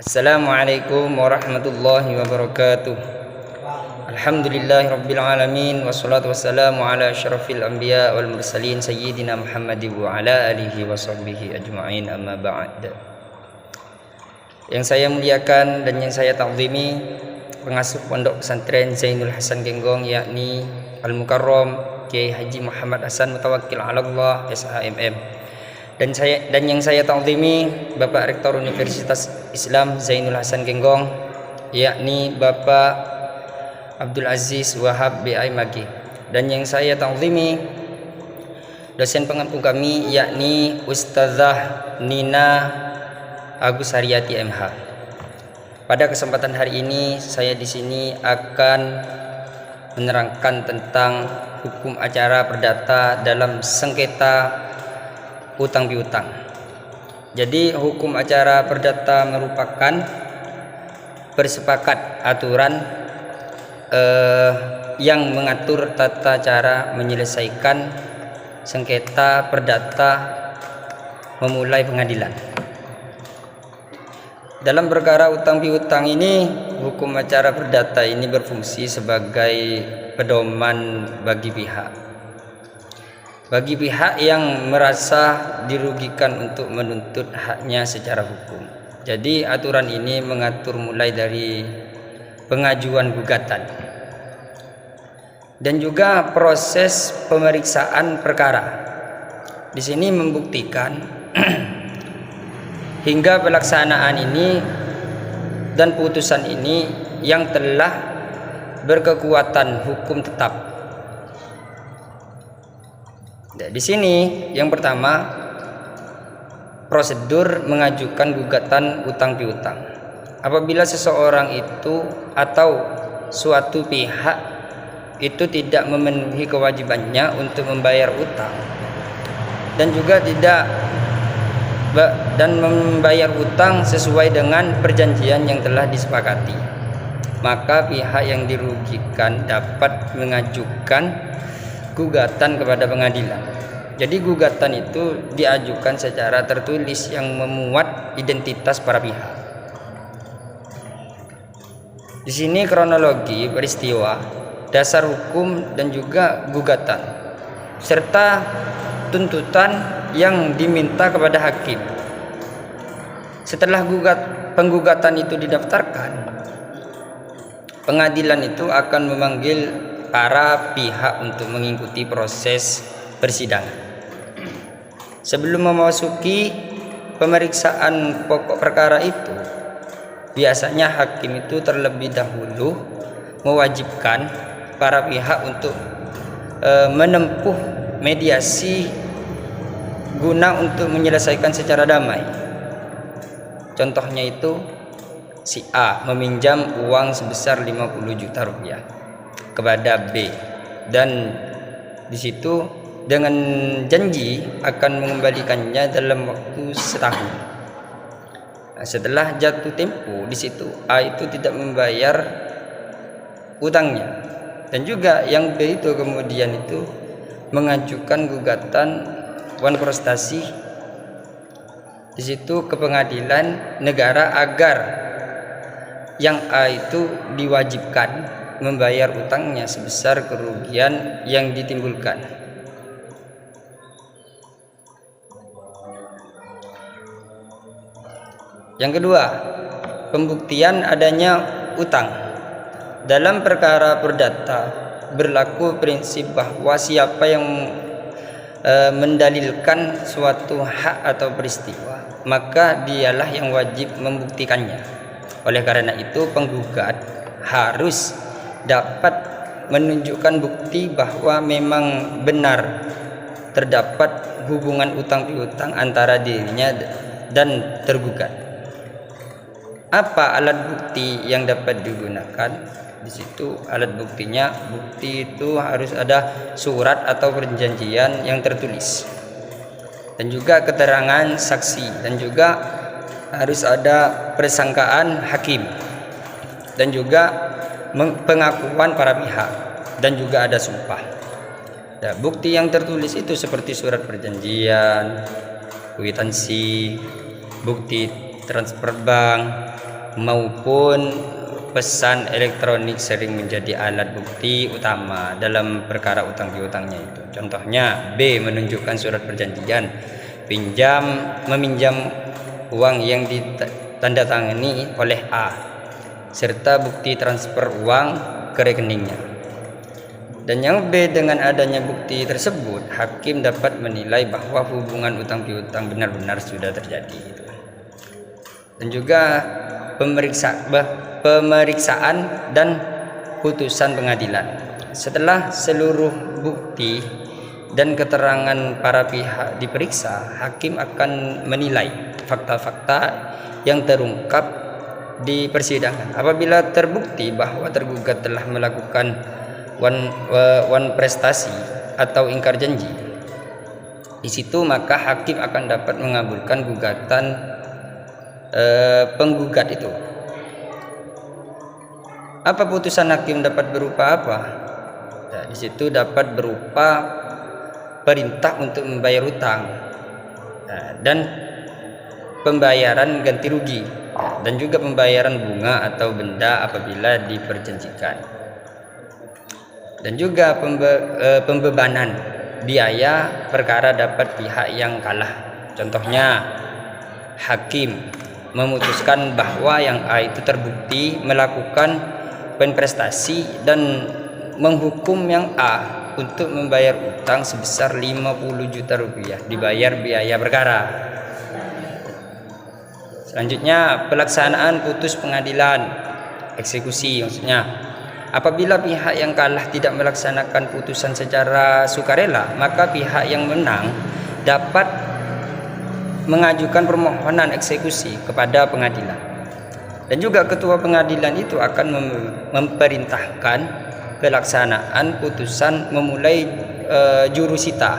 Assalamualaikum warahmatullahi wabarakatuh. Alhamdulillahirabbil alamin wassalatu wassalamu ala asyrafil anbiya wal mursalin sayyidina Muhammadin wa ala alihi washabbihi ajmain, amma ba'd. Yang saya muliakan dan yang saya ta'zimi, pengasuh Pondok Pesantren Zainul Hasan Genggong, yakni Al-Mukarram Kiai Haji Muhammad Hasan Mutawakkil 'ala Allah SHMM. Dan yang saya ta'zimi, Bapak Rektor Universitas Islam Zainul Hasan Genggong, yakni Bapak Abdul Aziz Wahab BI Magi. Dan yang saya ta'zimi, dosen pengampu kami, yakni Ustazah Nina Agus Haryati MH. Pada kesempatan hari ini saya di sini akan menerangkan tentang hukum acara perdata dalam sengketa utang piutang. Jadi hukum acara perdata merupakan bersepakat aturan yang mengatur tata cara menyelesaikan sengketa perdata memulai pengadilan. Dalam perkara utang piutang ini, hukum acara perdata ini berfungsi sebagai pedoman bagi pihak yang merasa dirugikan untuk menuntut haknya secara hukum. Jadi aturan ini mengatur mulai dari pengajuan gugatan dan juga proses pemeriksaan perkara. Di sini membuktikan hingga pelaksanaan ini dan putusan ini yang telah berkekuatan hukum tetap. Di sini yang pertama, prosedur mengajukan gugatan utang piutang. Apabila seseorang itu atau suatu pihak itu tidak memenuhi kewajibannya untuk membayar utang dan juga membayar utang sesuai dengan perjanjian yang telah disepakati, maka pihak yang dirugikan dapat mengajukan gugatan kepada pengadilan. Jadi gugatan itu diajukan secara tertulis yang memuat identitas para pihak. Di sini kronologi peristiwa, dasar hukum dan juga gugatan, serta tuntutan yang diminta kepada hakim. Setelah penggugatan itu didaftarkan, pengadilan itu akan memanggil para pihak untuk mengikuti proses persidangan. Sebelum memasuki pemeriksaan pokok perkara itu, biasanya hakim itu terlebih dahulu mewajibkan para pihak untuk menempuh mediasi guna untuk menyelesaikan secara damai. Contohnya itu, si A meminjam uang sebesar 50 juta rupiah kepada B, dan di situ dengan janji akan mengembalikannya dalam waktu setahun. Setelah jatuh tempo, di situ A itu tidak membayar utangnya, dan juga yang B itu kemudian itu mengajukan gugatan wan prestasi di situ ke pengadilan negara agar yang A itu diwajibkan membayar utangnya sebesar kerugian yang ditimbulkan. Yang kedua, pembuktian adanya utang. Dalam perkara perdata berlaku prinsip bahwa siapa yang mendalilkan suatu hak atau peristiwa, maka dialah yang wajib membuktikannya. Oleh karena itu, penggugat harus dapat menunjukkan bukti bahwa memang benar terdapat hubungan utang piutang antara dirinya dan tergugat. Apa alat bukti yang dapat digunakan? Di situ alat buktinya, bukti itu harus ada surat atau perjanjian yang tertulis, dan juga keterangan saksi, dan juga harus ada persangkaan hakim, dan juga pengakuan para pihak, dan juga ada sumpah. Nah, bukti yang tertulis itu seperti surat perjanjian, kwitansi, bukti transfer bank maupun pesan elektronik sering menjadi alat bukti utama dalam perkara utang piutangnya itu. Contohnya B, menunjukkan surat perjanjian meminjam uang yang ditandatangani oleh A serta bukti transfer uang ke rekeningnya. Dan yang B, dengan adanya bukti tersebut hakim dapat menilai bahwa hubungan utang piutang benar-benar sudah terjadi gitu. Dan juga pemeriksaan dan putusan pengadilan. Setelah seluruh bukti dan keterangan para pihak diperiksa, hakim akan menilai fakta-fakta yang terungkap di persidangan. Apabila terbukti bahwa tergugat telah melakukan wan prestasi atau ingkar janji, di situ maka hakim akan dapat mengabulkan gugatan penggugat itu. Apa putusan hakim dapat berupa apa? Nah, di situ dapat berupa perintah untuk membayar hutang, dan pembayaran ganti rugi, dan juga pembayaran bunga atau benda apabila diperjanjikan, dan juga pembebanan biaya perkara dapat pihak yang kalah. Contohnya, hakim memutuskan bahwa yang A itu terbukti melakukan penprestasi dan menghukum yang A untuk membayar utang sebesar 50 juta rupiah dibayar biaya perkara. Selanjutnya, pelaksanaan putus pengadilan, eksekusi maksudnya. Apabila pihak yang kalah tidak melaksanakan putusan secara sukarela, maka pihak yang menang dapat mengajukan permohonan eksekusi kepada pengadilan. Dan juga ketua pengadilan itu akan memerintahkan pelaksanaan putusan memulai jurusita.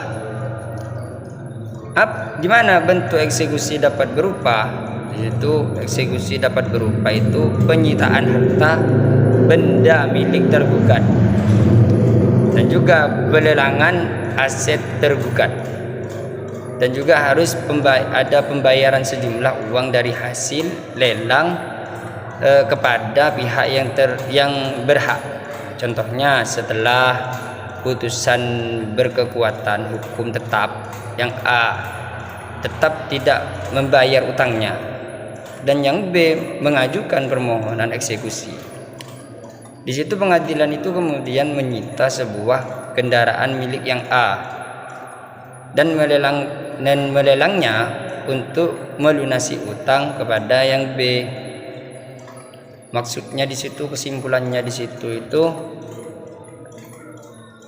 Di mana bentuk eksekusi dapat berupa? Yaitu eksekusi dapat berupa itu penyitaan harta benda milik tergugat dan juga pelelangan aset tergugat. Dan juga harus ada pembayaran sejumlah uang dari hasil lelang kepada pihak yang berhak. Contohnya, setelah putusan berkekuatan hukum tetap, yang A tetap tidak membayar utangnya dan yang B mengajukan permohonan eksekusi. Di situ pengadilan itu kemudian menyita sebuah kendaraan milik yang A dan melelangnya untuk melunasi utang kepada yang B. Maksudnya di situ, kesimpulannya di situ itu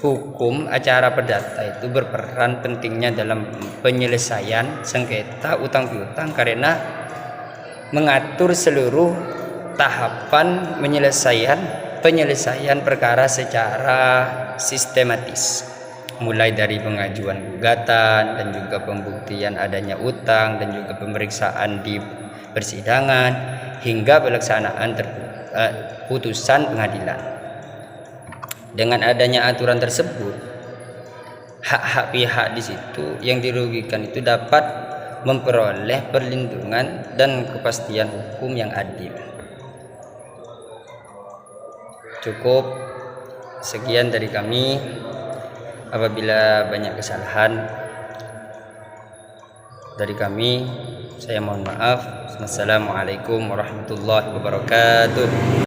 hukum acara perdata itu berperan pentingnya dalam penyelesaian sengketa utang piutang karena mengatur seluruh tahapan penyelesaian perkara secara sistematis, mulai dari pengajuan gugatan dan juga pembuktian adanya utang dan juga pemeriksaan di persidangan hingga pelaksanaan putusan pengadilan. Dengan adanya aturan tersebut, hak-hak pihak di situ yang dirugikan itu dapat memperoleh perlindungan dan kepastian hukum yang adil. Cukup sekian dari kami. Apabila banyak kesalahan dari kami, saya mohon maaf. Wassalamualaikum warahmatullahi wabarakatuh.